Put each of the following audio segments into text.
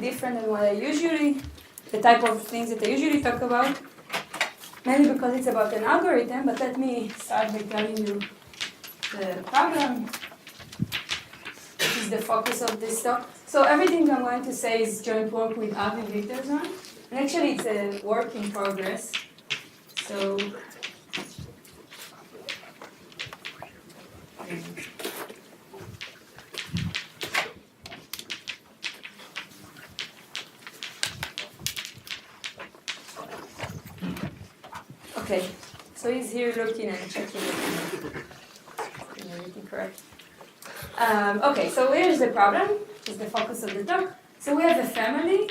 different than what the type of things that I usually talk about, mainly because it's about an algorithm, but let me start by telling you the problem. This is the focus of this talk. So everything I'm going to say is joint work with Avi Wigderson, and actually it's a work in progress. So okay, so he's here looking and checking everything correct. Okay, so here's the problem. Is the focus of the talk. So we have a family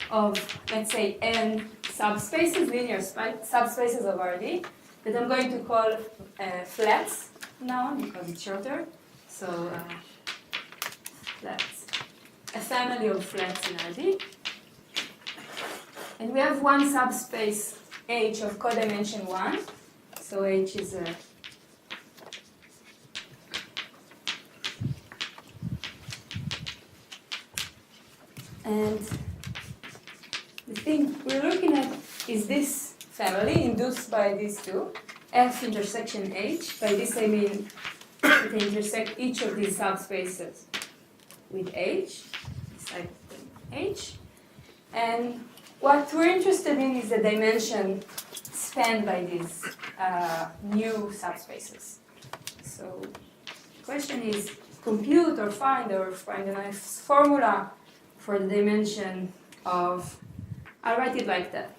of, let's say, n subspaces, linear subspaces of RD, that I'm going to call flats now because it's shorter. So flats, a family of flats in RD. And we have one subspace H of codimension 1. So H is a and the thing we're looking at is this family induced by these two, F intersection H. By this I mean they intersect each of these subspaces with H, like H. And what we're interested in is the dimension spanned by these new subspaces. So the question is compute or find a nice formula for the dimension of, I'll write it like that.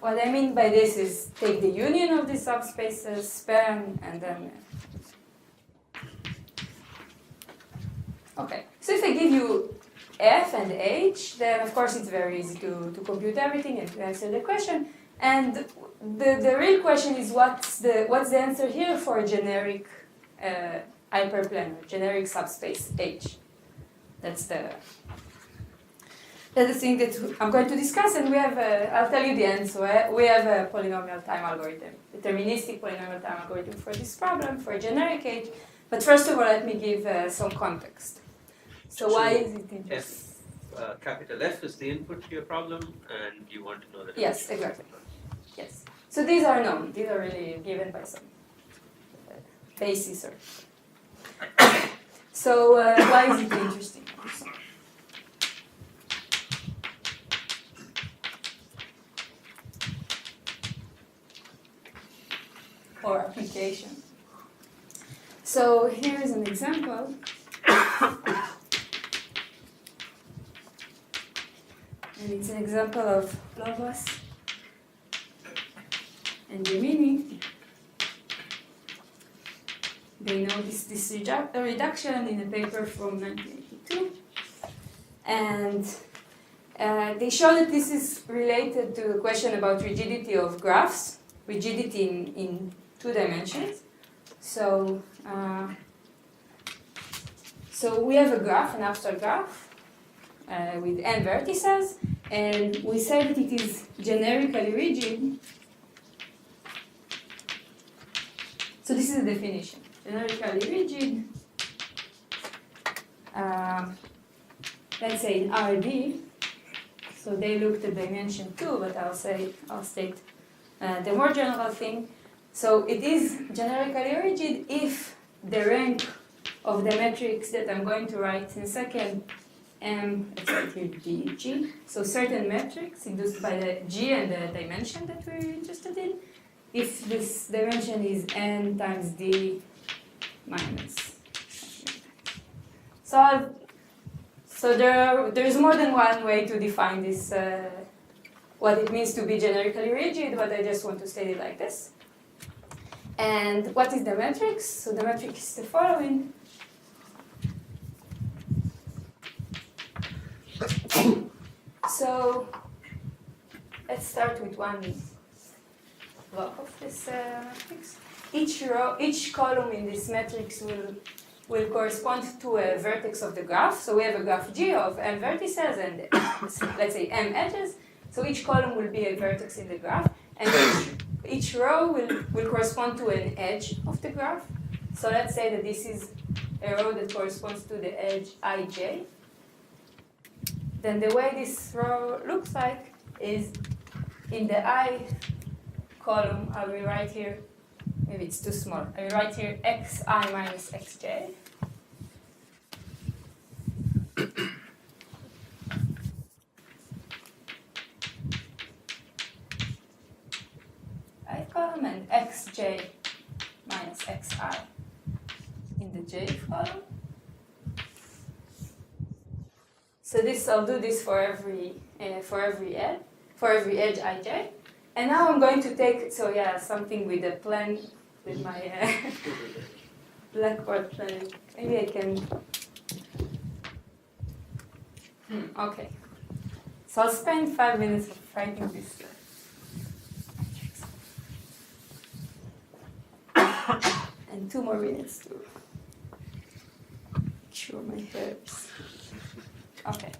What I mean by this is take the union of these subspaces, span, and then. Okay, so if I give you F and H, then of course it's very easy to compute everything and to answer the question. And the real question is what's the answer here for a generic hyperplanar, generic subspace H. That's the thing that I'm going to discuss, and we have, I'll tell you the answer. We have a polynomial time algorithm, deterministic polynomial time algorithm for this problem, for a generic H. But first of all, let me give some context. So why is it interesting? Capital F is the input to your problem, and you want to know that. Yes, exactly. Yes. So these are known. These are really given by some basis or. So why is it interesting? Or application. So here is an example. And it's an example of Lovas and Gemini. They know this reduction in a paper from 1982. And they show that this is related to a question about rigidity of graphs, rigidity in 2 dimensions. So, so we have a graph, an abstract graph, with n vertices, and we say that it is generically rigid. So this is the definition. Generically rigid, let's say in RD, so they looked at dimension 2, but I'll state the more general thing. So it is generically rigid if the rank of the metrics that I'm going to write in a second, let's write here D, G, so certain metrics induced by the G and the dimension that we're interested in, if this dimension is n times D minus. So there's more than one way to define this, what it means to be generically rigid, but I just want to state it like this. And what is the matrix? So the matrix is the following. So let's start with one block of this matrix. Each column in this matrix will correspond to a vertex of the graph. So we have a graph G of m vertices and let's say m edges. So each column will be a vertex in the graph, and each row will correspond to an edge of the graph. So let's say that this is a row that corresponds to the edge ij, then the way this row looks like is in the I column, I will write here, maybe it's too small, I will write here xi minus xj. I column and xj minus xi in the j column. So this, I'll do this for every edge ij. And now I'm going to take, so yeah, something with a plan, with my blackboard plan. Maybe I can. Okay. So I'll spend 5 minutes of writing this matrix. And 2 more minutes to cure my herbs. Okay.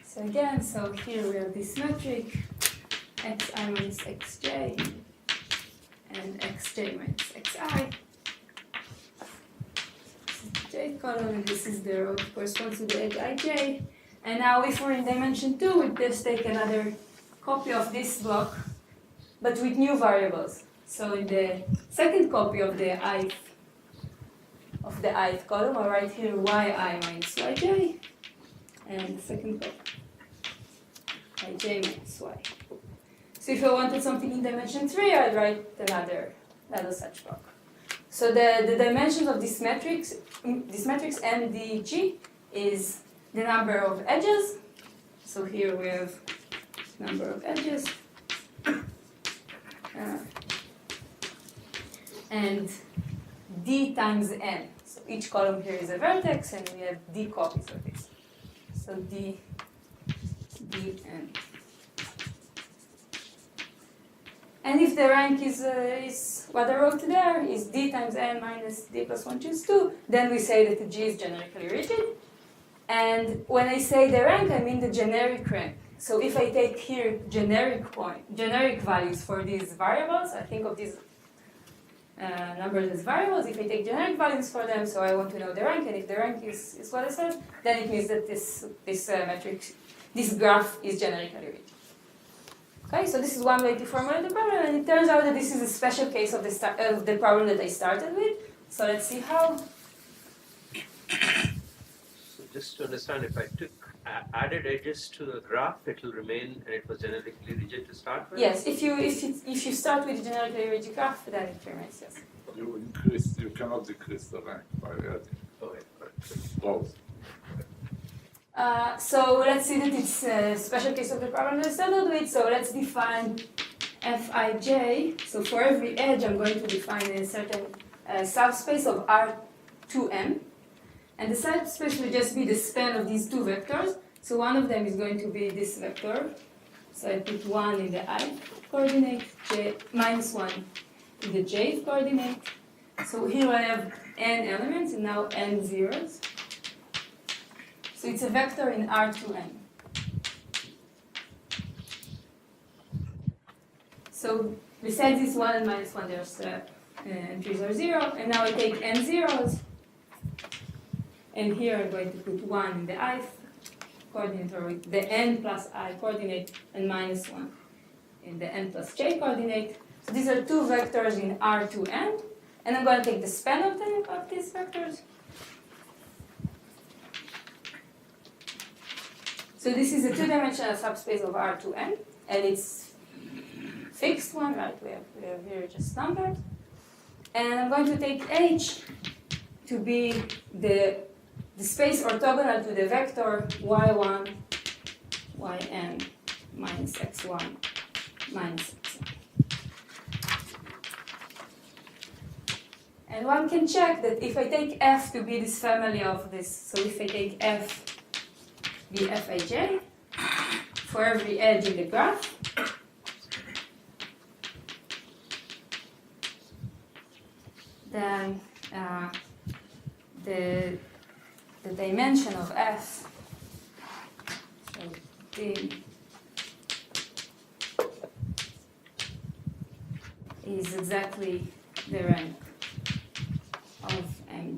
So again, so here we have this metric, xi minus xj, and xj minus xi. This is the j column, and this is the row that corresponds to the edge ij. And now if we're in dimension 2, we just take another copy of this block, but with new variables. So in the second copy of the ith column, I'll write here yi minus yj, and the second copy, ij minus y. So if I wanted something in dimension 3, I'd write another such block. So the dimensions of this matrix MDG is the number of edges. So here we have number of edges. And d times n. So each column here is a vertex, and we have d copies of this. So d n. And if the rank is what I wrote there, is d times n minus d plus 1 choose 2, then we say that the G is generically rigid. And when I say the rank, I mean the generic rank. So if I take here generic values for these variables, I think of these numbers as variables. If I take generic values for them, so I want to know the rank, and if the rank is what I said, then it means that this graph is generically rigid. Okay, so this is one way to formulate the problem, and it turns out that this is a special case of the problem that I started with. So let's see how. So just to understand, if I took added edges to the graph, it will remain, and it was generically rigid to start with? Yes, if you start with a generically rigid graph, then it remains, yes. You cannot decrease the rank by adding. Okay, Both. So let's see that it's a special case of the problem that I started with. So let's define Fij. So for every edge, I'm going to define a certain subspace of R2m. And the subspace will just be the span of these two vectors. So one of them is going to be this vector. So I put 1 in the I coordinate, minus 1 in the j coordinate. So here I have n elements and now n zeros. So it's a vector in R2n. So besides this 1 and minus 1, there's entries are 0. And now I take n zeros. And here I'm going to put 1 in the I coordinate, or the n plus I coordinate, and minus 1 in the n plus j coordinate. So these are two vectors in R2n. And I'm going to take the span of these vectors. So this is a two-dimensional subspace of R2n, and it's fixed one, right? We have here just numbered. And I'm going to take H to be the space orthogonal to the vector y1, yn minus x1 minus xn. And one can check that if I take F to be this family of this, so if I take F be Fij for every edge in the graph, then the dimension of F, so D, is exactly the rank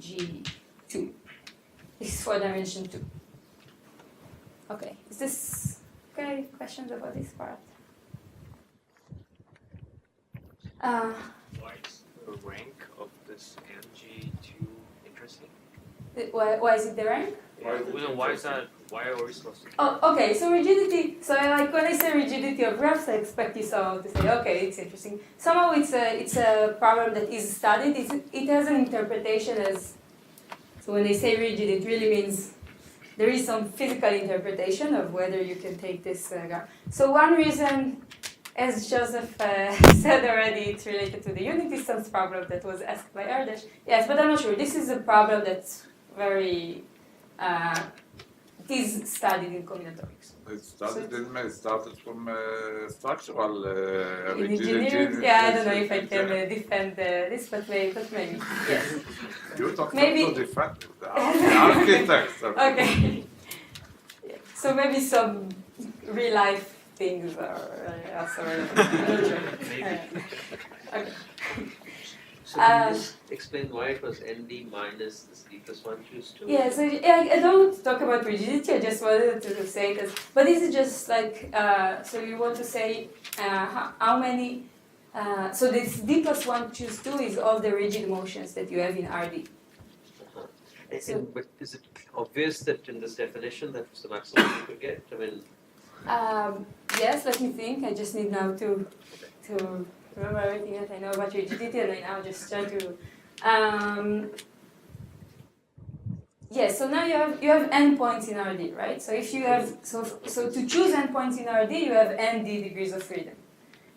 G2. This is for dimension 2. Okay, is this okay? Questions about this part? Why is the rank of this MG2 interesting? Why is it the rank? Why is that? Why are we supposed to? Oh, okay. So rigidity. So like when I say rigidity of graphs, I expect you somehow to say, okay, it's interesting. Somehow it's a problem that is studied. It has an interpretation as. So when they say rigid, it really means there is some physical interpretation of whether you can take this graph. So one reason, as Joseph said already, it's related to the unit distance problem that was asked by Ardesh. Yes, but I'm not sure. This is a problem that's very. It is studied in combinatorics. It started from structural In rigidity. engineering, yeah, I don't know if I can defend this, but maybe, yes. You don't Maybe- have to defend it. The architects. Okay. Yeah. So maybe some real life things are also relevant. Okay. So can you just explain why it was ND minus this D plus 1 choose 2? Yeah, so I don't talk about rigidity, I just wanted to say it as, but this is just like, so you want to say how many, so this D plus 1 choose 2 is all the rigid motions that you have in RD. But is it obvious that in this definition that's the maximum you could get? I mean, Yes, let me think, I just need now to remember everything that I know about rigidity, and I now just try to. Yes, so now you have n points in RD, right? So if you have so to choose n points in RD, you have n d degrees of freedom,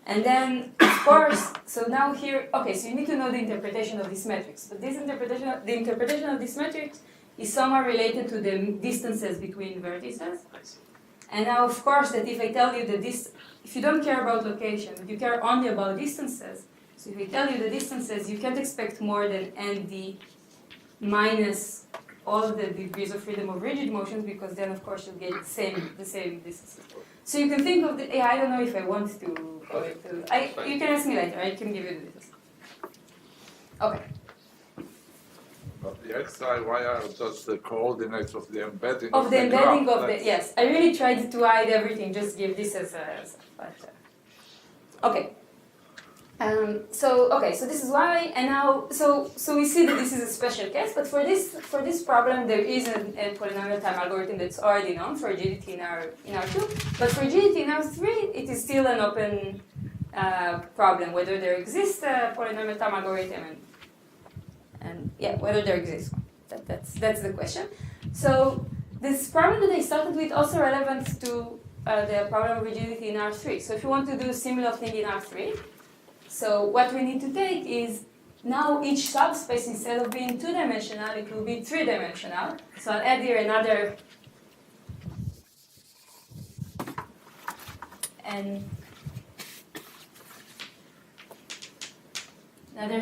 and then of course, so now here, okay, so you need to know the interpretation of this matrix, but the interpretation of this matrix is somehow related to the distances between vertices. I see. And now, of course, that if I tell you that this, if you don't care about location, but you care only about distances, so if I tell you the distances, you can't expect more than nd minus all the degrees of freedom of rigid motions, because then, of course, you'll get the same distances. So you can think of the, I don't know if I want to go into, you can ask me later, I can give you the details. Okay. But the x, y, y are just the coordinates of the embedding Of the embedding graph. of the, yes. I really tried to hide everything, just give this as a, okay. So this is why, and now, so we see that this is a special case, but for this problem, there is a polynomial time algorithm that's already known for rigidity in R2, but for rigidity in R3, it is still an open problem, whether there exists a polynomial time algorithm, and yeah, whether there exists one. That's the question. So this problem that I started with also relevant to the problem of rigidity in R3. So if you want to do a similar thing in R3, so what we need to take is now each subspace, instead of being 2-dimensional, it will be 3-dimensional. So I'll add here another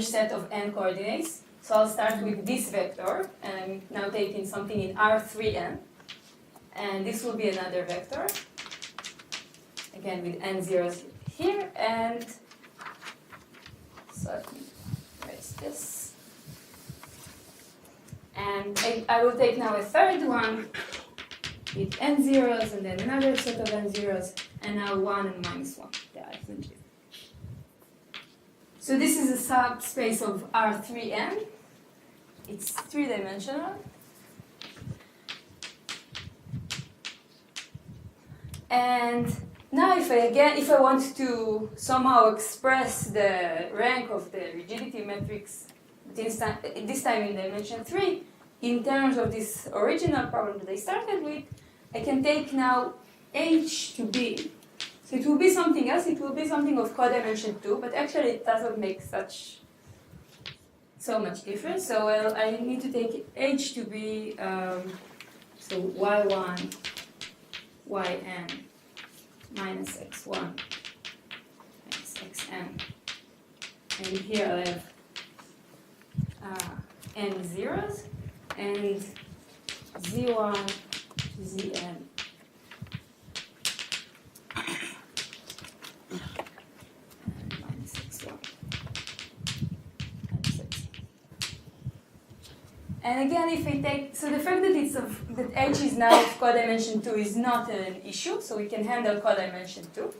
set of n coordinates. So I'll start with this vector, and I'm now taking something in R3n, and this will be another vector, again with n zeros here, and so let me erase this. And I will take now a third one with n zeros, and then another set of n zeros, and now 1 and minus 1. So this is a subspace of R3n. It's 3-dimensional. And now if I want to somehow express the rank of the rigidity matrix this time in dimension 3 in terms of this original problem that I started with, I can take now h to be. So it will be something else, it will be something of codimension 2, but actually it doesn't make so much difference. So I need to take h to be, so y1, yn minus x1 minus xn. And here I have n zeros and z1 to zn. And again, if we take, so the fact that that H is now of codimension 2 is not an issue, so we can handle codimension 2.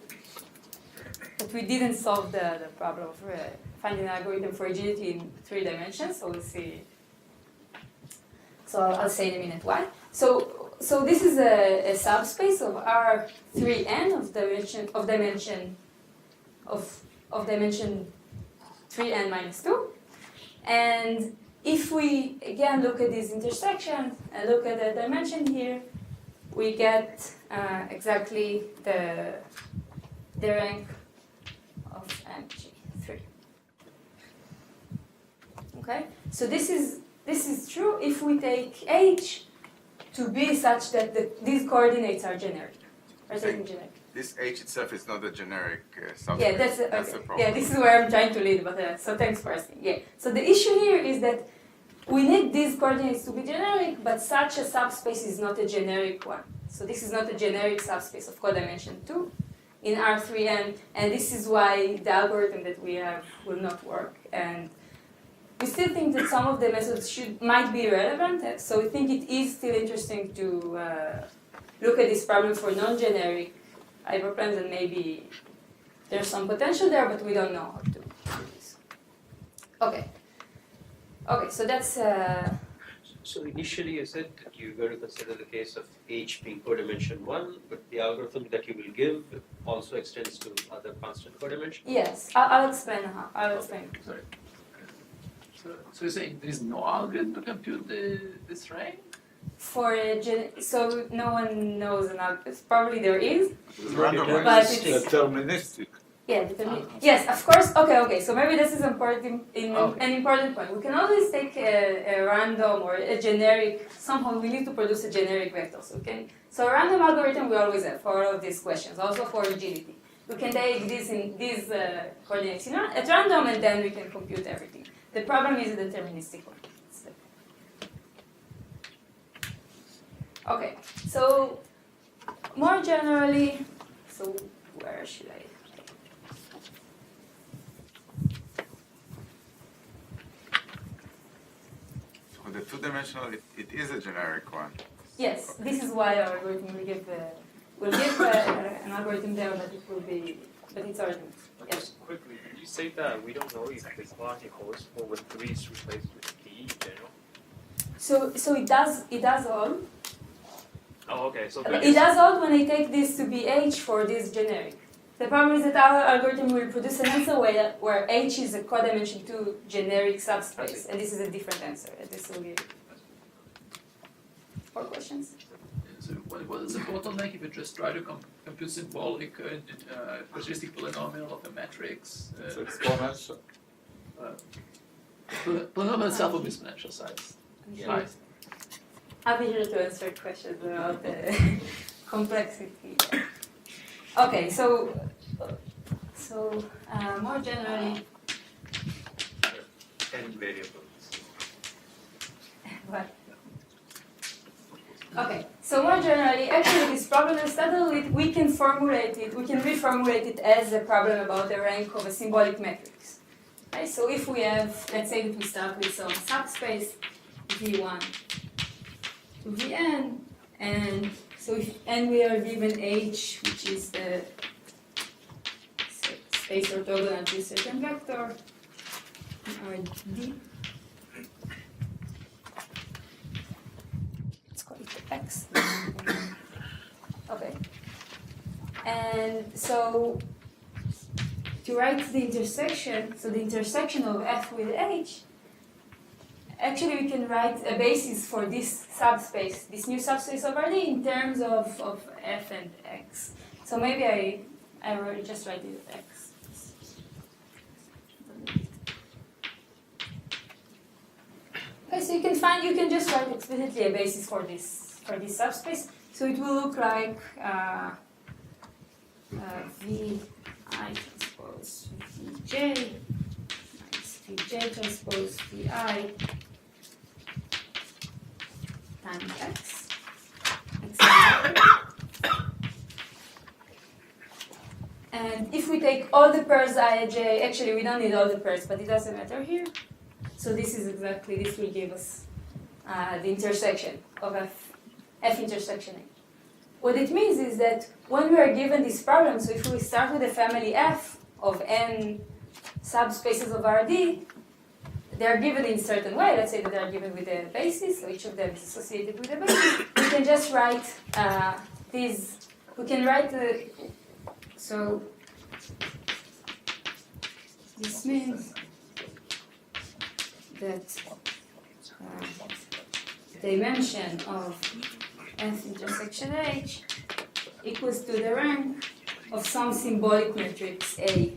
But we didn't solve the problem of finding an algorithm for rigidity in 3 dimensions, so we'll see. So I'll say in a minute why. So this is a subspace of R3n of dimension 3n minus 2. And if we, again, look at this intersection and look at the dimension here, we get exactly the rank of MG3. Okay? So this is true if we take H to be such that these coordinates are generic. Are taken generic. This H itself is not a generic subspace. Yeah, that's the okay. problem. Yeah, this is where I'm trying to lead, but so thanks for asking. Yeah. So the issue here is that we need these coordinates to be generic, but such a subspace is not a generic one. So this is not a generic subspace of codimension 2 in R3n, and this is why the algorithm that we have will not work. And we still think that some of the methods might be relevant, so we think it is still interesting to look at this problem for non-generic hyperplanes, and maybe there's some potential there, but we don't know how to do this. Okay. Okay, so that's... So initially you said that you're going to consider the case of H being codimension 1, but the algorithm that you will give also extends to other constant codimensions? Yes, I'll explain how. I'll explain. Sorry. So you're saying there is no algorithm to compute this rank? For so no one knows an algorithm. Probably there is. Randomized. But it's- Deterministic. Yeah, yes, of course. Okay. So maybe this is important an important point. We can always take a random or a generic. Somehow we need to produce a generic vector. So a random algorithm we always have for all of these questions, also for rigidity. We can take these coordinates at random, and then we can compute everything. The problem is a deterministic one. Okay. So more generally, so where should I? For the two-dimensional, it is a generic one. Yes, this is why our algorithm will give an algorithm there, but it's already. But Yes. just quickly, did you say that we don't know if the quality holds for when 3 is replaced with D in general? So it does all. Oh, okay. So It does all when I take this to be H for this generic. The problem is that our algorithm will produce an answer where H is a codimension 2 generic subspace, and this is a different answer. And this will give. More questions? So what is the bottleneck if you just try to compute symbolic quadratic polynomial of a matrix? It's exponential. Polynomial itself will be exponential size. Sure. I'll be here to answer questions about the complexity. Okay, so more generally, 10 variables. what? Okay, so more generally, actually this problem is settled with, we can reformulate it as a problem about the rank of a symbolic matrix. Okay, so if we have, let's say that we start with some subspace V1 to Vn, and so and we are given H, which is the space orthogonal to a certain vector, or D. Let's call it X. Okay. And so to write the intersection, so the intersection of F with H, actually we can write a basis for this subspace, this new subspace over D in terms of F and X. So maybe I will just write it as X. Okay, so you can just write explicitly a basis for this subspace. So it will look like Vi transpose Vj minus Vj transpose Vi times X. And if we take all the pairs Ij, actually we don't need all the pairs, but it doesn't matter here. So this is exactly, this will give us the intersection of f intersection h. What it means is that when we are given this problem, so if we start with a family f of n subspaces of Rd, they are given in a certain way. Let's say that they are given with a basis, so each of them is associated with a basis. We can just write these. We can write so this means that dimension of f intersection h equals to the rank of some symbolic matrix A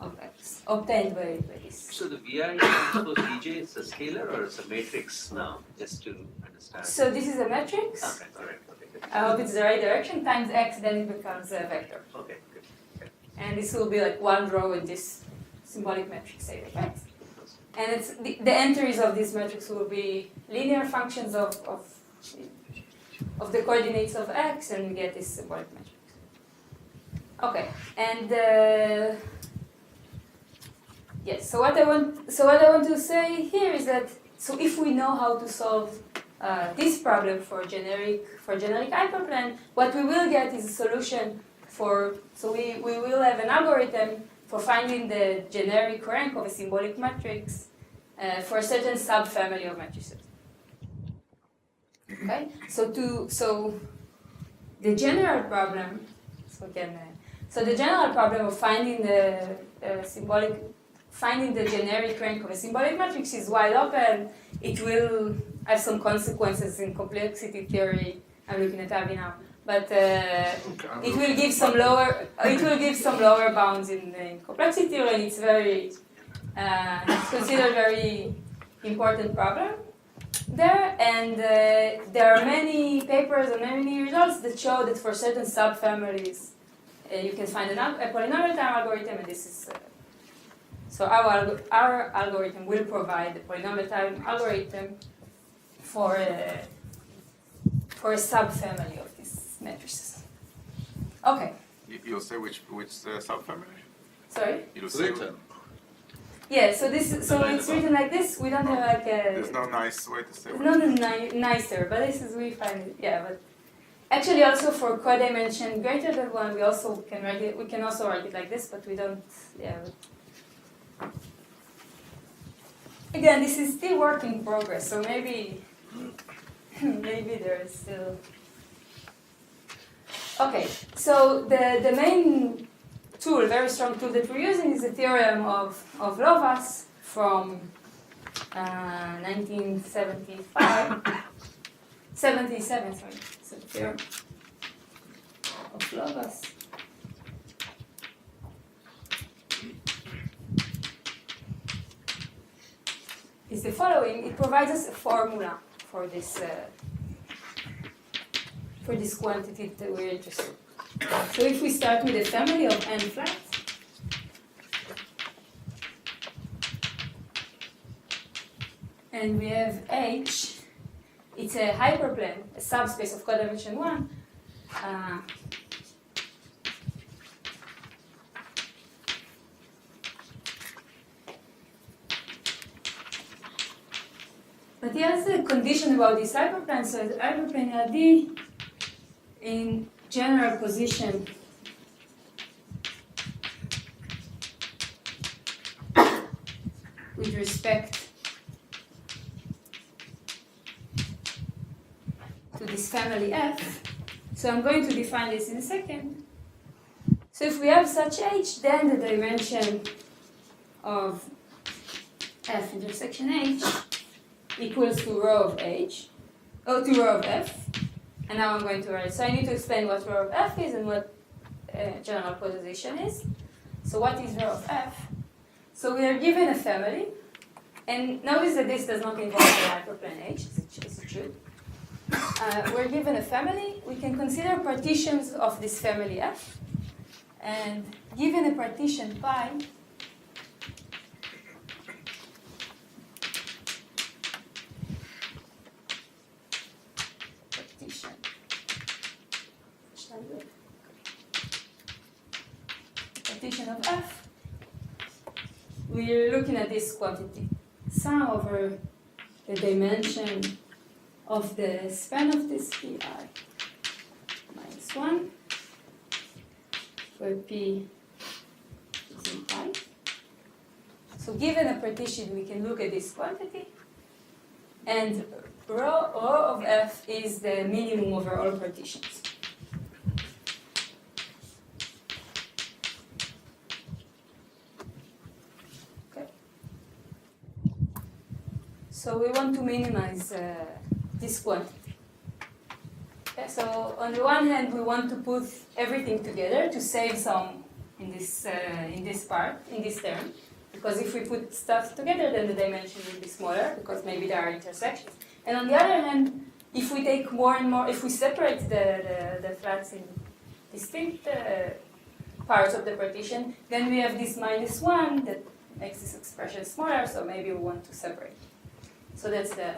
of x obtained by this. So the Vi transpose Vj is a scalar or it's a matrix now, just to understand. So this is a matrix. Okay, all right, okay, good. I hope it's the right direction times x, then it becomes a vector. Okay, good. Okay. And this will be like one row in this symbolic matrix A of x. And it's the entries of this matrix will be linear functions of the coordinates of x, and we get this symbolic matrix. Okay, and yes. So what I want to say here is that if we know how to solve this problem for generic hyperplane, what we will get is a solution for. So we will have an algorithm for finding the generic rank of a symbolic matrix for a certain subfamily of matrices. Okay, so the general problem. So the general problem of finding finding the generic rank of a symbolic matrix is wide open. It will have some consequences in complexity theory. I'm looking at Avi now, but it will give some lower bounds in complexity theory, and it's considered very important problem there. And there are many papers and many results that show that for certain subfamilies you can find a polynomial time algorithm, and this is so our algorithm will provide the polynomial time algorithm for a subfamily of these matrices. Okay. You'll say which subfamily? Sorry. You'll say Written. Yeah. So it's written like this. We don't have like a. There's no nice way to say. It's not nicer, but this is we find it. Yeah, but. Actually, also for codimension greater than 1, we also can write it. We can also write it like this, but we don't. Yeah. But again, this is still work in progress, so maybe there is still. Okay, so the main tool, very strong tool that we're using is the theorem of Lovas from 77, sorry. So the theorem of Lovas is the following. It provides us a formula for this quantity that we're interested in. So if we start with a family of n flat, and we have H, it's a hyperplane, a subspace of codimension 1. But here's the condition about this hyperplane. So the hyperplane RD in general position with respect to this family F. So I'm going to define this in a second. So if we have such H, then the dimension of F intersection H equals to rho of H, to rho of F. And now I'm going to write. So I need to explain what rho of F is and what general position is. So what is rho of F? So we are given a family, and notice that this does not involve the hyperplane H, as it should. We're given a family. We can consider partitions of this family F, and given a partition pi, partition of F, we're looking at this quantity, sum over the dimension of the span of this pi minus 1, where p is in pi. So given a partition, we can look at this quantity, and rho of f is the minimum over all partitions. Okay. So we want to minimize this quantity. Okay, so on the one hand, we want to put everything together to save some in this part, in this term. Because if we put stuff together, then the dimension will be smaller, because maybe there are intersections. And on the other hand, if we take more and more, if we separate the flats in distinct parts of the partition, then we have this minus 1 that makes this expression smaller, so maybe we want to separate. So that's the...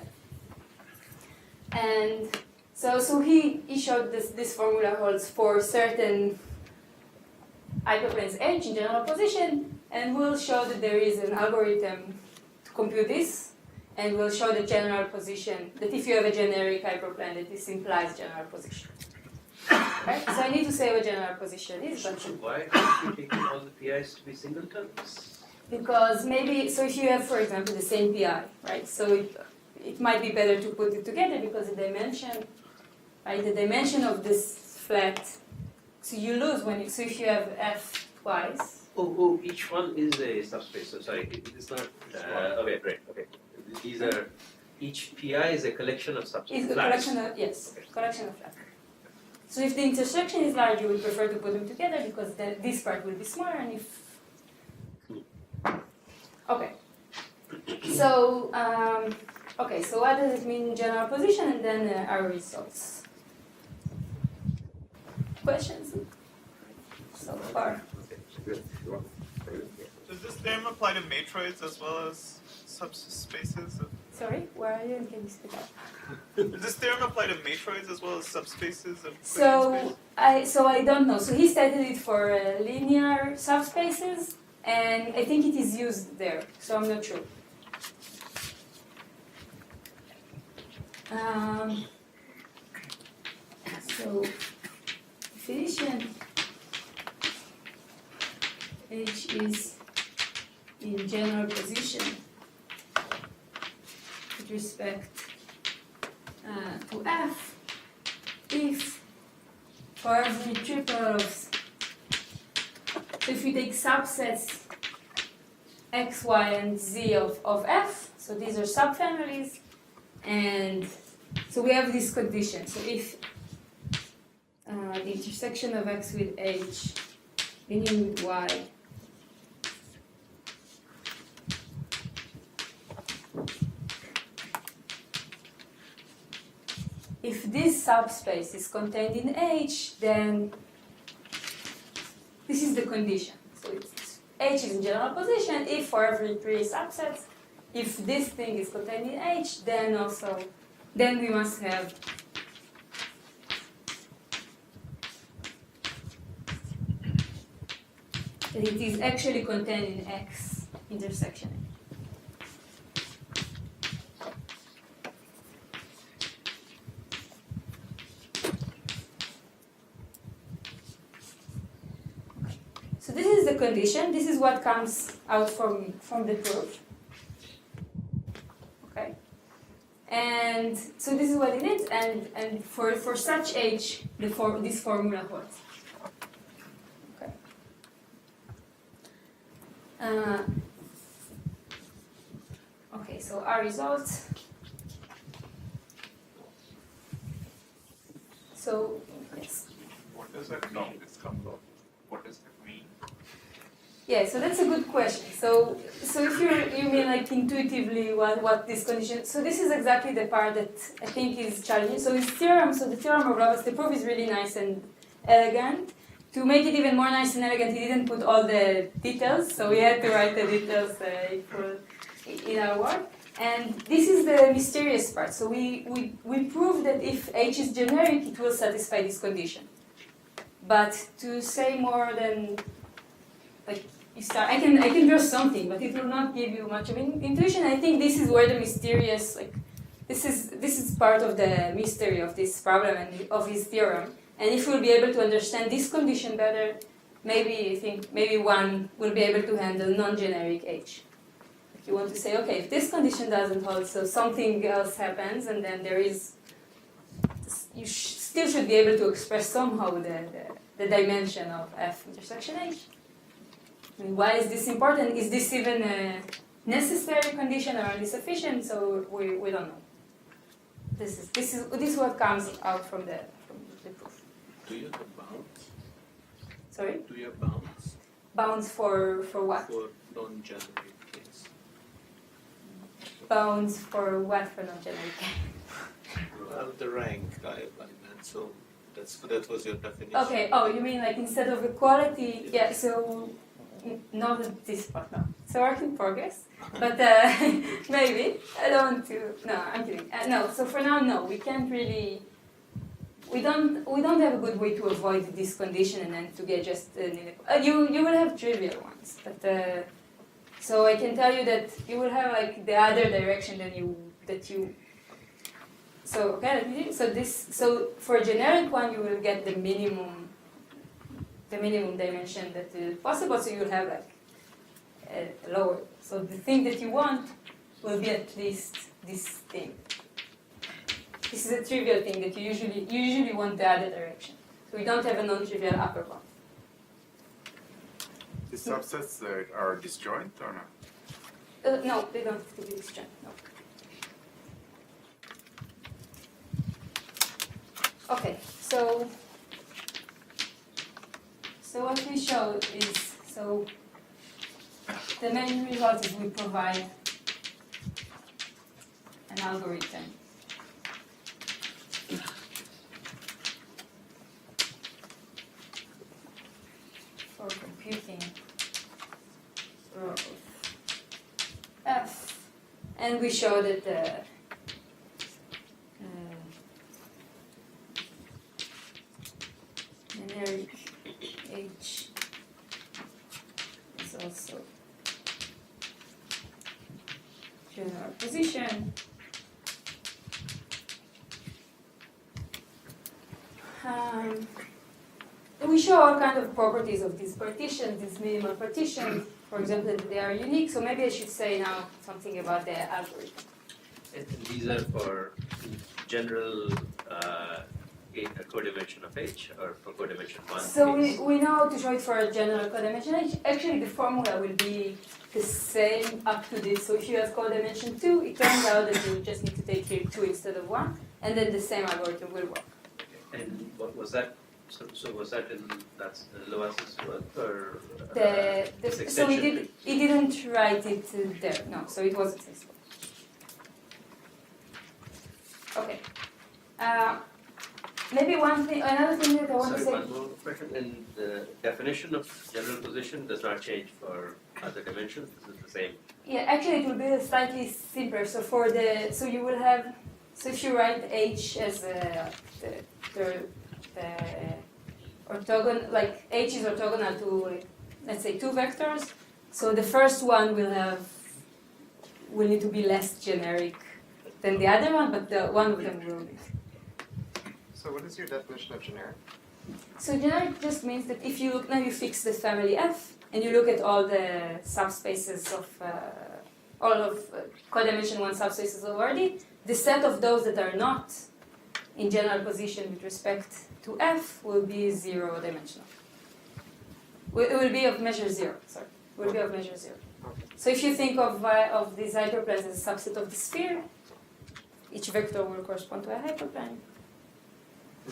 And so he showed this formula holds for certain hyperplanes H in general position, and we'll show that there is an algorithm to compute this, and we'll show the general position, that if you have a generic hyperplane, that this implies general position. Right? So I need to say what general position is. So why aren't you taking all the PIs to be singletons? Because maybe, so if you have, for example, the same PI, right? So it might be better to put it together because the dimension, right? The dimension of this flat, so you lose when so if you have f twice. Oh, each one is a subspace. So sorry, it's not. Okay, great. Okay, these are each PI is a collection of subspaces. Is a collection of collection of flats. So if the intersection is large, you would prefer to put them together because this part will be smaller, and if okay. So okay. So what does it mean general position, and then our results. Questions so far? Does this theorem apply to matroids as well as subspaces? Sorry, where are you? And can you speak up? Does this theorem apply to matroids as well as subspaces of So I don't know. So he stated it for linear subspaces, and I think it is used there. So I'm not sure. So definition. H is in general position with respect to F if for every triple of, so if we take subsets X, Y, and Z of F, so these are subfamilies, and so we have this condition. So if the intersection of X with H, union with Y, if this subspace is contained in H, then this is the condition. So H is in general position if for every 3 subsets, if this thing is contained in H, then we must have that it is actually contained in X intersection. So this is the condition. This is what comes out from the proof. Okay. And so this is what it is. And for such H, this formula holds. Okay. Okay. So our results. So yes. What does that mean? This comes up. What does that mean? Yeah, so that's a good question. So if you mean like intuitively what this condition, so this is exactly the part that I think is challenging. So his theorem, so the theorem of Roberts, the proof is really nice and elegant. To make it even more nice and elegant, he didn't put all the details, so we had to write the details in our work. And this is the mysterious part. So we prove that if H is generic, it will satisfy this condition. But to say more than like I can draw something, but it will not give you much of intuition. I think this is where the mysterious this is part of the mystery of this problem and of his theorem. And if we'll be able to understand this condition better, maybe one will be able to handle non-generic H. If you want to say, okay, if this condition doesn't hold, so something else happens, and then there is, you still should be able to express somehow the dimension of F intersection H. I mean, why is this important? Is this even a necessary condition or only sufficient? So we don't know. This is what comes out from the proof. Do you have bounds? Sorry? Do you have bounds Bounds for what? for non-generic case? Bounds for what for non-generic? Well, the rank I meant, so that was your definition. Okay, oh, you mean like instead of equality, yeah, so not at this point, no. It's a work in progress, but maybe. I don't want to, no, I'm kidding. No, so for now, no, we can't really, we don't have a good way to avoid this condition and then to get just an inequality. You will have trivial ones, but so I can tell you that you will have like the other direction that you. So okay, so for a generic one, you will get the minimum dimension that is possible. So you will have like a lower. So the thing that you want will be at least this thing. This is a trivial thing that you usually want the other direction. So we don't have a non-trivial upper bound. The subsets are disjoint or not? No, they don't have to be disjoint. No. Okay, so what we showed is, so the main result is we provide an algorithm for computing rho of F, and we show that the generic H is also general position. We show all kinds of properties of these partitions, these minimal partitions, for example, that they are unique. So maybe I should say now something about the algorithm. And these are for general codimension of H or for codimension 1? So we know how to show it for a general codimension H. Actually, the formula will be the same up to this. So if you have codimension 2, it turns out that you just need to take here 2 instead of 1, and then the same algorithm will work. And what was that? So was that in that's Loas's work or So he didn't write it there. No, so it wasn't his work. Okay. Maybe another thing that I want to say. One more question. And the definition of general position does not change for other dimensions. This is the same. Yeah, actually, it will be slightly simpler. So you will have. So if you write H as the orthogonal, like H is orthogonal to, let's say, 2 vectors. So the first one will need to be less generic than the other one, but one of them will be. So what is your definition of generic? So generic just means that if you now you fix the family F and you look at all the subspaces of codimension 1 subspaces of Orit, the set of those that are not in general position with respect to F will be 0 dimensional. It will be of measure 0. Sorry, will be of measure 0. Okay. So if you think of these hyperplanes as a subset of the sphere, each vector will correspond to a hyperplane.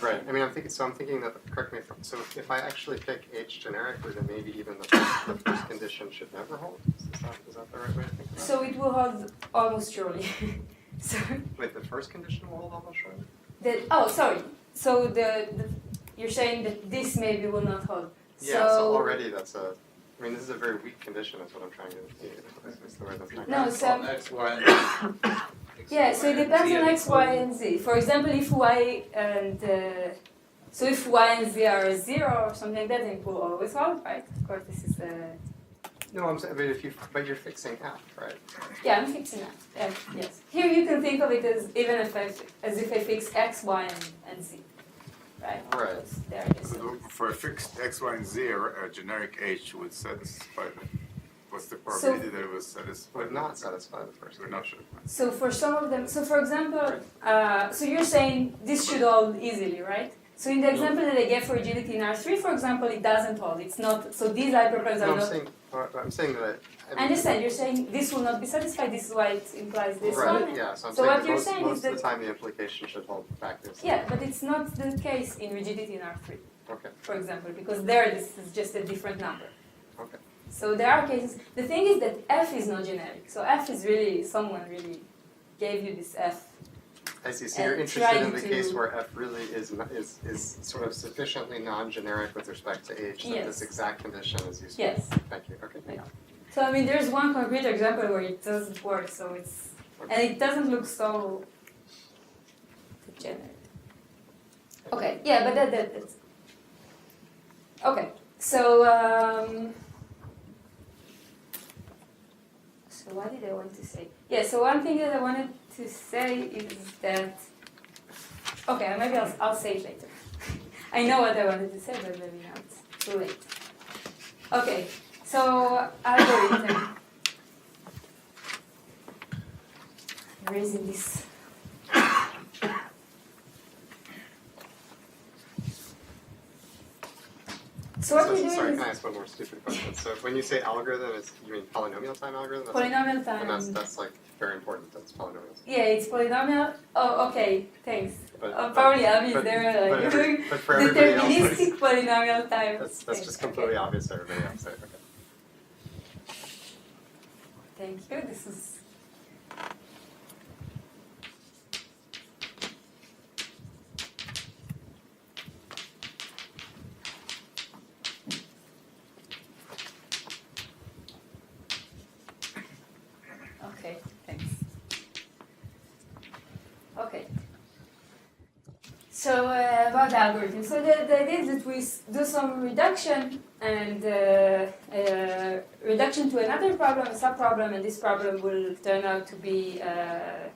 Right. I mean, I'm thinking that. Correct me if I'm. So if I actually pick H generically, then maybe even the first condition should never hold. Is that the right way to think about it? So it will hold almost surely. Sorry. Wait, the first condition will hold almost surely? Sorry. So you're saying that this maybe will not hold. Yeah. So already that's a. I mean, this is a very weak condition. Is what I'm trying to. Is the word I'm trying to. No, so On X, Y, and yeah. So it depends on X, Y, and Z. For example, if Y and if Y and Z are 0 or something like that, then it will always hold, right? Of course, this is No, I'm saying, but you're fixing F, right? Yeah, I'm fixing F, yes. Here you can think of it as even if as if I fix X, Y, and Z. Right? Right. Because they're just For a fixed x, y, and z, a generic h would satisfy them. What's the probability that it was satisfied? Would not satisfy the first Would not. condition. So for some of them, so for example, so you're saying this should hold easily, right? So in the example that I gave for rigidity in R3, for example, it doesn't hold. It's not, so these hyperplanes No, are not. I'm saying that I understand, you're saying this will not be satisfied, this is why it implies this right, one. yeah, so I'm So saying what that you're most, saying most is of the that- time the implication should hold factors. Yeah, but it's not the case in rigidity in R3, Okay, for example, because there this is just a different number. okay. So there are cases, the thing is that F is not generic. So F is really, someone really gave you this F. I see, so you're And interested in trying the to- case where F really is sort of sufficiently non-generic with respect to H that Yes. this exact condition is useful. Yes. Thank you, okay. Yeah. So I mean, there's one concrete example where it doesn't work, so it's, and it doesn't look so degenerate. Okay, yeah, but that's, okay, so, so what did I want to say? Yeah, so one thing that I wanted to say is that, okay, maybe I'll say it later. I know what I wanted to say, but maybe now it's too late. Okay, so algorithm. I'm raising this. So what we're doing Sorry, is can I ask one more stupid question? So when you say algorithm, you mean polynomial time algorithm? polynomial And time. that's like very important, that's polynomials. Yeah, it's polynomial. Oh, okay, thanks. But- Probably Avi is but- there like but for everybody else, deterministic polynomial time. That's thing. just completely obvious to everybody else, okay. Thank you. This is. Okay, thanks. Okay. So about the algorithm. So the idea is that we do some reduction and reduction to another problem, a subproblem, and this problem will turn out to be a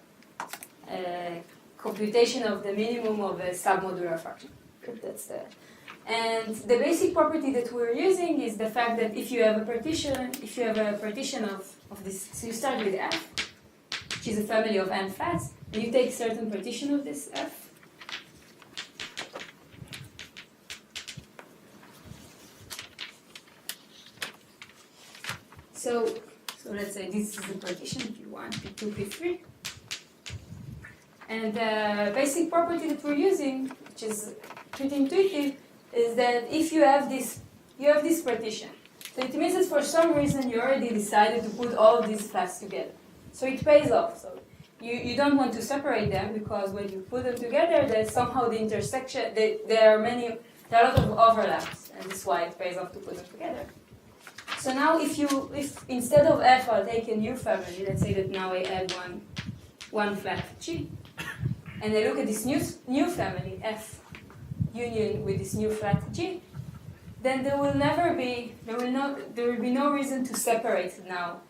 computation of the minimum of a submodular function. That's the. And the basic property that we're using is the fact that if you have a partition of this, so you start with F, which is a family of n flats, and you take a certain partition of this F. So let's say this is the partition P1, P2, P3. And the basic property that we're using, which is pretty intuitive, is that if you have this partition. So it means that for some reason you already decided to put all of these flats together. So it pays off. So you don't want to separate them because when you put them together, there's somehow the intersection. There are a lot of overlaps, and that's why it pays off to put them together. So now if instead of F, I'll take a new family. Let's say that now I add one flat G, and I look at this new family F union with this new flat G, then there will be no reason to separate now.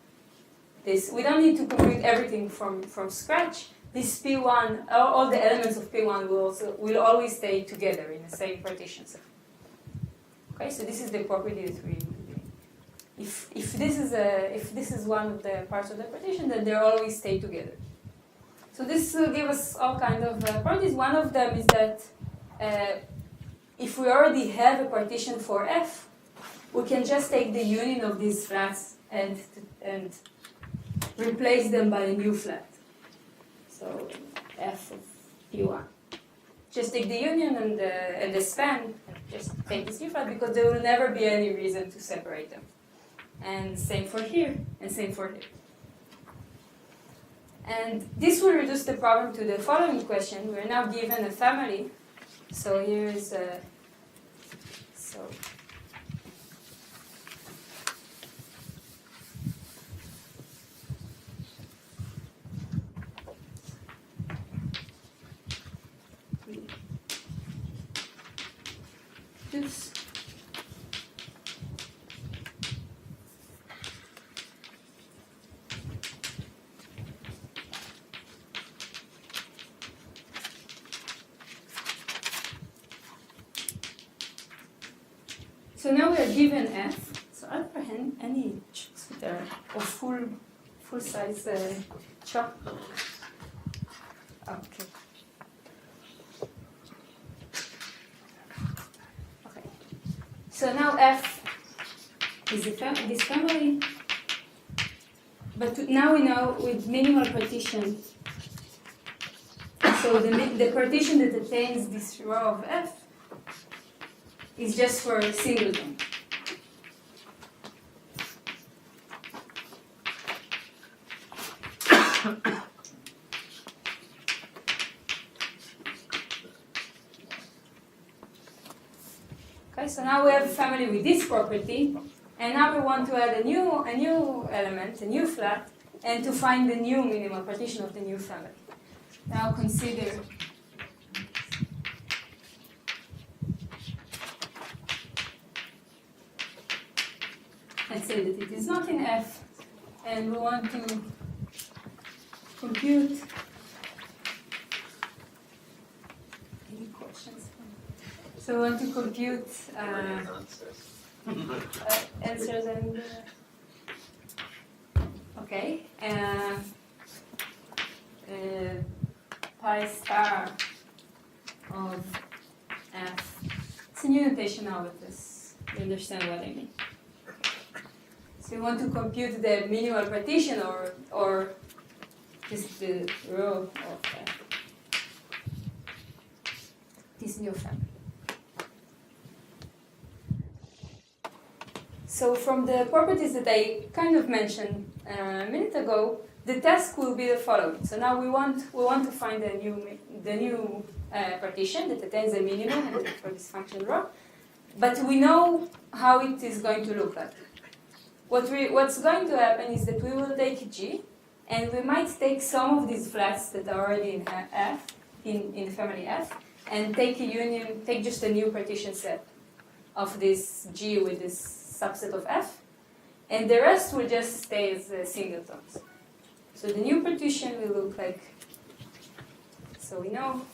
We don't need to compute everything from scratch. This P1, all the elements of P1 will always stay together in the same partition set. Okay, so this is the property that we're doing. If this is one of the parts of the partition, then they always stay together. So this will give us all kinds of properties. One of them is that if we already have a partition for F, we can just take the union of these flats and replace them by a new flat. So F of P1. Just take the union and the span, and just take this new flat because there will never be any reason to separate them. And same for here, and same for here. And this will reduce the problem to the following question. We're now given a family. So here's this. So now we are given F. So are there any chunks there of full size chunk? Okay. Okay. So now F is this family, but now we know with minimal partition. So the partition that attains this row of F is just for a singleton. Okay, so now we have a family with this property, and now we want to add a new element, a new flat, and to find the new minimal partition of the new family. Now consider let's say that it is not in F, and we want to compute. Any questions? So we want to compute answers and okay. Pi star of F. It's a new notation now with this. You understand what I mean? So you want to compute the minimal partition or just the row of this new family. So from the properties that I kind of mentioned a minute ago, the task will be the following. So now we want to find the new partition that attains the minimum for this function rho, but we know how it is going to look like. What's going to happen is that we will take G, and we might take some of these flats that are already in F, in the family F, and take just a new partition set of this G with this subset of F, and the rest will just stay as singletons. So the new partition will look like, so we know.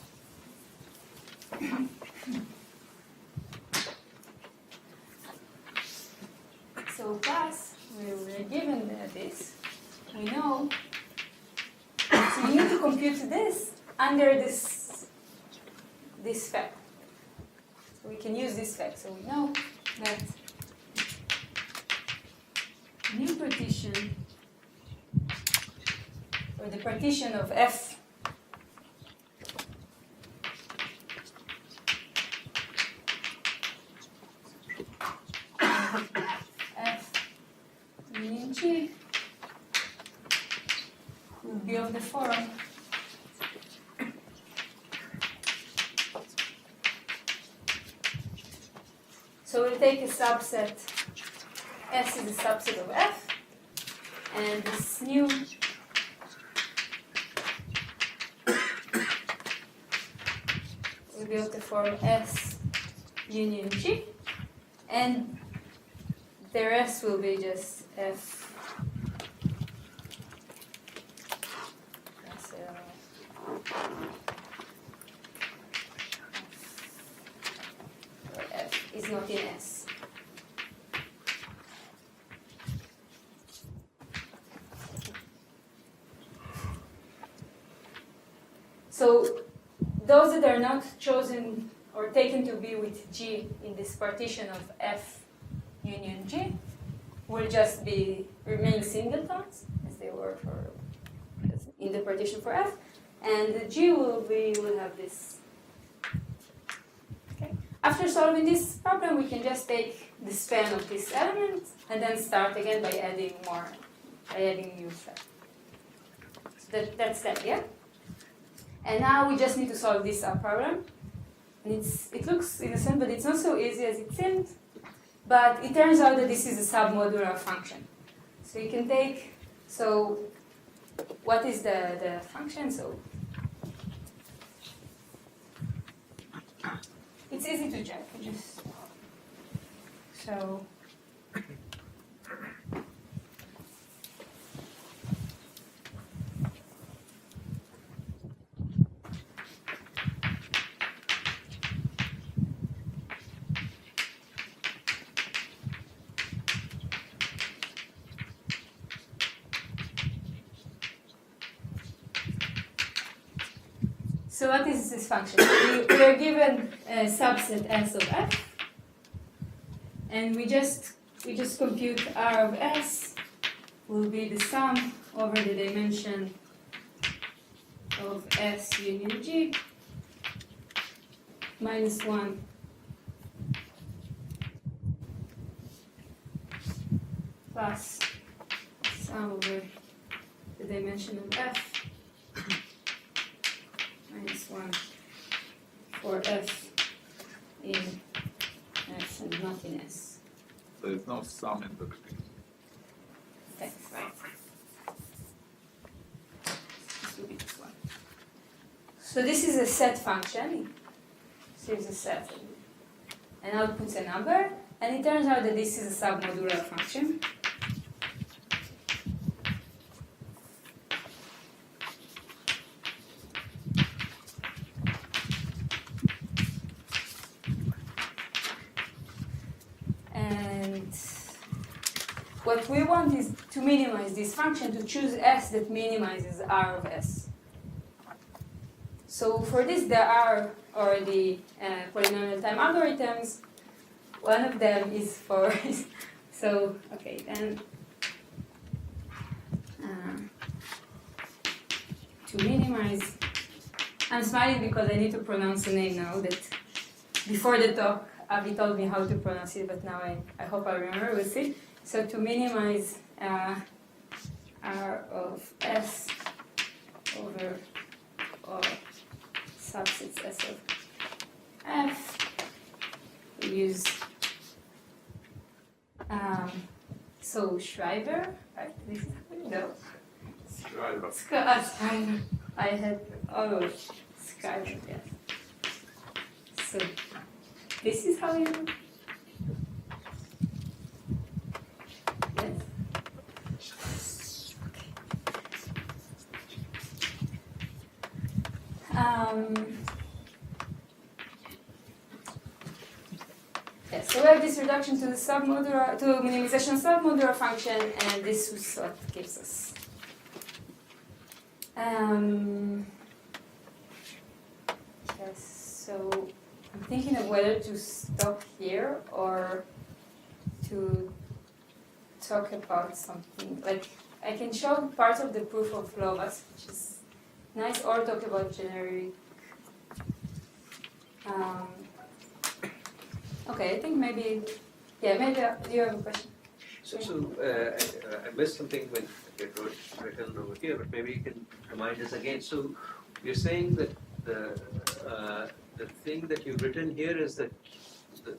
So class, we're given this, we know. So we need to compute this under this fact. So we can use this fact. So we know that new partition, or the partition of F union G will be of the form so we'll take a subset, S is a subset of F, and this new will be of the form S union G, and the rest will be just F. F is not in S. So those that are not chosen or taken to be with G in this partition of F union G will just remain singletons as they were in the partition for F, and the G will have this. Okay. After solving this problem, we can just take the span of this element and then start again by adding new stuff. So that's that, yeah. And now we just need to solve this problem. And it looks innocent, but it's not so easy as it seems. But it turns out that this is a submodular function. So you can take, so what is the function? So it's easy to check. So So what is this function? We are given a subset S of F, and we just compute R of S will be the sum over the dimension of S union G minus 1 plus sum over the dimension of F minus 1 for F in S and not in S. There is no sum in the beginning. Okay, right. This will be this one. So this is a set function. This is a set. And outputs a number. And it turns out that this is a submodular function. And what we want is to minimize this function, to choose S that minimizes R of S. So for this, there are already polynomial time algorithms. One of them is for, so, okay, then to minimize, I'm smiling because I need to pronounce the name now that before the talk, Avi told me how to pronounce it, but now I hope I remember, we'll see. So to minimize R of S over all subsets S of F, we use so Schreiber, right? This is how you know. Schreiber. Schreiber. I had Schreiber, yes. So this is how you know. Yes. Yes, so we have this reduction to the submodular, to minimization submodular function, and this is what gives us. Yes, so I'm thinking of whether to stop here or to talk about something. Like, I can show parts of the proof of Lovas, which is nice, or talk about generic. Okay, I think maybe, maybe you have a question. I missed something when it was written over here, but maybe you can remind us again. So you're saying that the thing that you've written here is that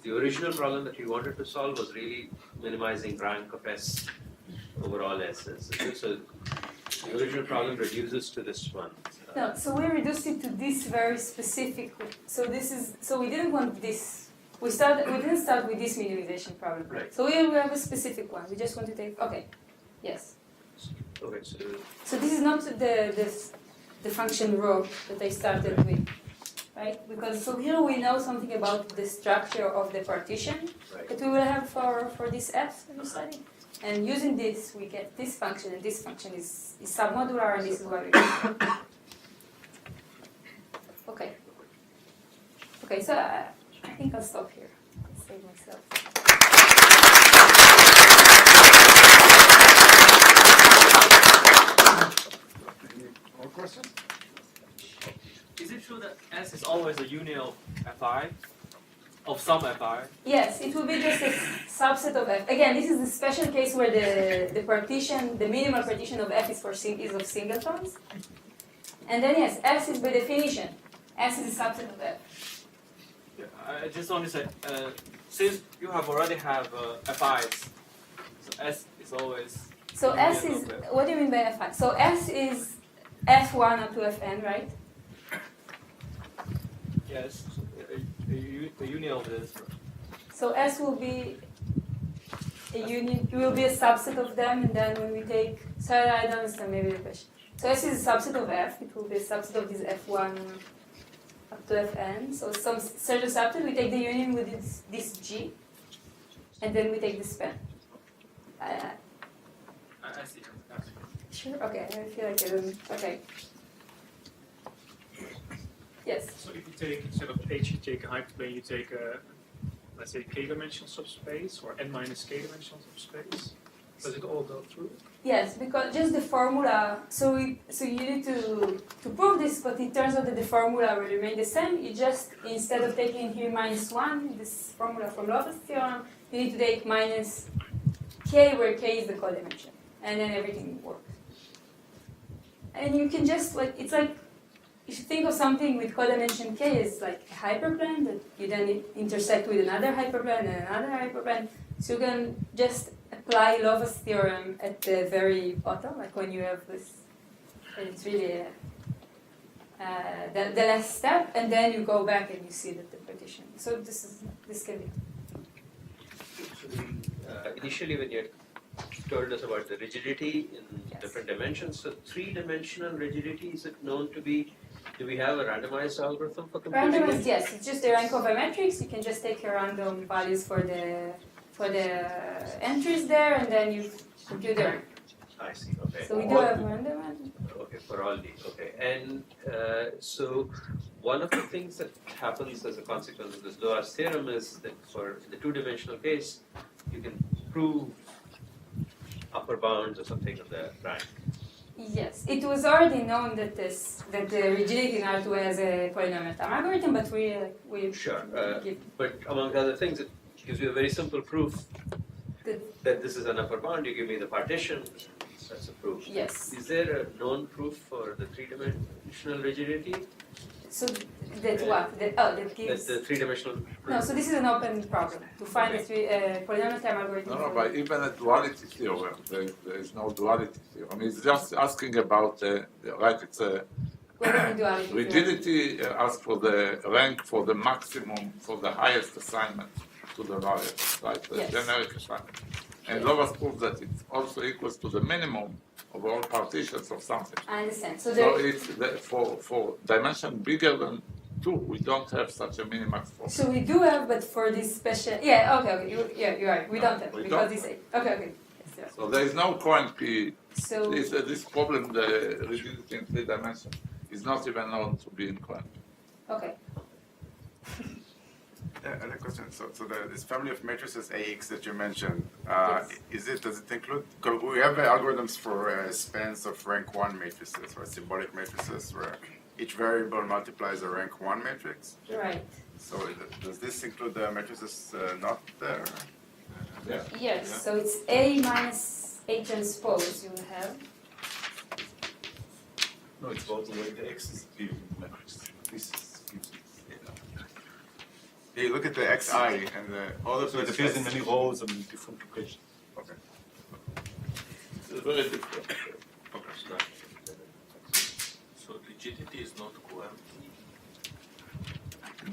the original problem that you wanted to solve was really minimizing rank of S over all S's. So the original problem reduces to this one. No, so we reduced it to this very specific. So we didn't want this. We didn't start with this minimization problem. Right. So we have a specific one. We just want to take. Okay. Yes. Okay, So this is not the function rho that I started with, right? Because so here we know something about the structure of the partition that we will have for this F that we studied. And using this, we get this function, and this function is submodular, and this is what we get. Okay. Okay, so I think I'll stop here. I'll save myself. Any more questions? Is it true that S is always a union of Fi? Of some Fi? Yes, it will be just a subset of F. Again, this is the special case where the partition, the minimal partition of F is of singletons. And then yes, S is by definition. S is a subset of F. Yeah, I just want to say, since you already have Fi's, so S is always. So S is, what do you mean by Fi? So S is F1 up to Fn, right? Yes, a union of this. So S will be a union, it will be a subset of them, and then when we take, sorry, I don't understand maybe the question. So S is a subset of F, it will be a subset of this F1 up to Fn. So some certain subset, we take the union with this G, and then we take the span. I see. Sure, okay, I feel like I don't, okay. Yes. So if you take, instead of H, you take a hyperplane, you take a, let's say, k-dimensional subspace or n minus k-dimensional subspace. Does it all go through? Yes, because just the formula. So you need to prove this, but it turns out that the formula will remain the same. You just, instead of taking here -1, this formula from Love's theorem, you need to take minus k, where k is the codimension, and then everything works. And you can just it's like, if you think of something with codimension k is like a hyperplane that you then intersect with another hyperplane and another hyperplane. So you can just apply Love's theorem at the very bottom, like when you have this, and it's really the last step, and then you go back and you see that the partition. So this can be. Initially, when you told us about the rigidity in Yes. different dimensions, so three-dimensional rigidity, is it known to be? Do we have a randomized algorithm for computing Randomized, it? yes, it's just the rank of a matrix. You can just take your random values for the entries there, and then you compute the rank. I see. Okay. So we do have random. Okay, for all these. Okay, and so one of the things that happens as a consequence of this Love's theorem is that for the two-dimensional case, you can prove upper bounds or something of the rank. Yes, it was already known that the rigidity in R2 has a polynomial time algorithm, but we Sure, give but among other things, it gives you a very simple proof Good. that this is an upper bound. You give me the partition, that's a proof. Yes. Is there a known proof for the three-dimensional rigidity? So that what? That gives. That's the three-dimensional. No, so this is an open problem to find a polynomial time algorithm. No, for- but even a duality theorem, there is no duality theorem. It's just asking about, like it's a What is the duality? rigidity asks for the rank for the maximum, for the highest assignment to the variable, right? The Yes. generic assignment. And Love's proves that it's also equals to the minimum of all partitions of something. I understand. So So there. it's for dimension bigger than 2, we don't have such a minimax form. So we do have, but for this special. Yeah. Okay. You're right. We don't have We because don't. this. Okay. Yes, yeah. So there is no coin P. So This problem, the rigidity in 3 dimensions, is not even known to be in coin P. okay. Another question. So this family of matrices AX that you mentioned, Yes. does it include? 'Cause we have algorithms for spans of rank 1 matrices, or symbolic matrices, where each variable multiplies a rank 1 matrix. Right. So does this include the matrices not there? Yeah. Yes. So it's A minus A transpose. You will have. No, it's about the way the X is given matrix. This is gives it. Yeah, you look at the xi and all of So it these appears in spaces. many rows and different locations. Okay. It's very different. So rigidity is not coempty.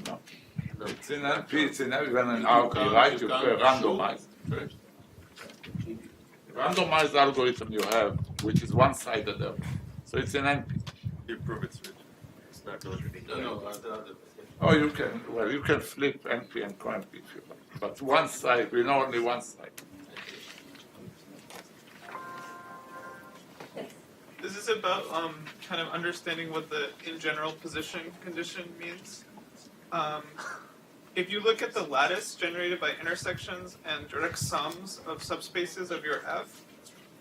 No. No. It's in NP, it's in even an algorithm, right? You can randomize. Randomized algorithm you have, which is one-sided there. So it's in NP. You prove it's rigid. It's not known to be. No, other. Oh, you can flip NP and coNP if you like. But one side, we know only one side. This is about kind of understanding what the in general position condition means. If you look at the lattice generated by intersections and direct sums of subspaces of your F,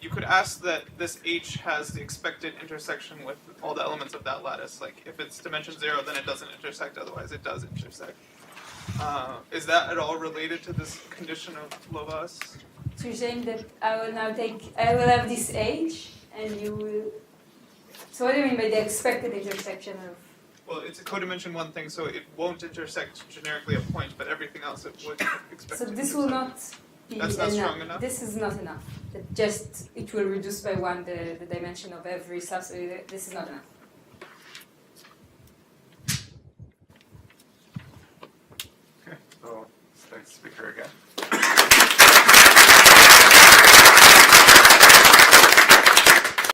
you could ask that this H has the expected intersection with all the elements of that lattice. Like if it's dimension 0, then it doesn't intersect, otherwise it does intersect. Is that at all related to this condition of Love's? So you're saying that I will have this H, and you will. So what do you mean by the expected intersection of? Well, it's a codimension 1 thing, so it won't intersect generically a point, but everything else it would expect. So to this will intersect. not be That's not strong enough? This is not enough. It will reduce by 1 the dimension of every subset. This is not enough. Okay, so next speaker again.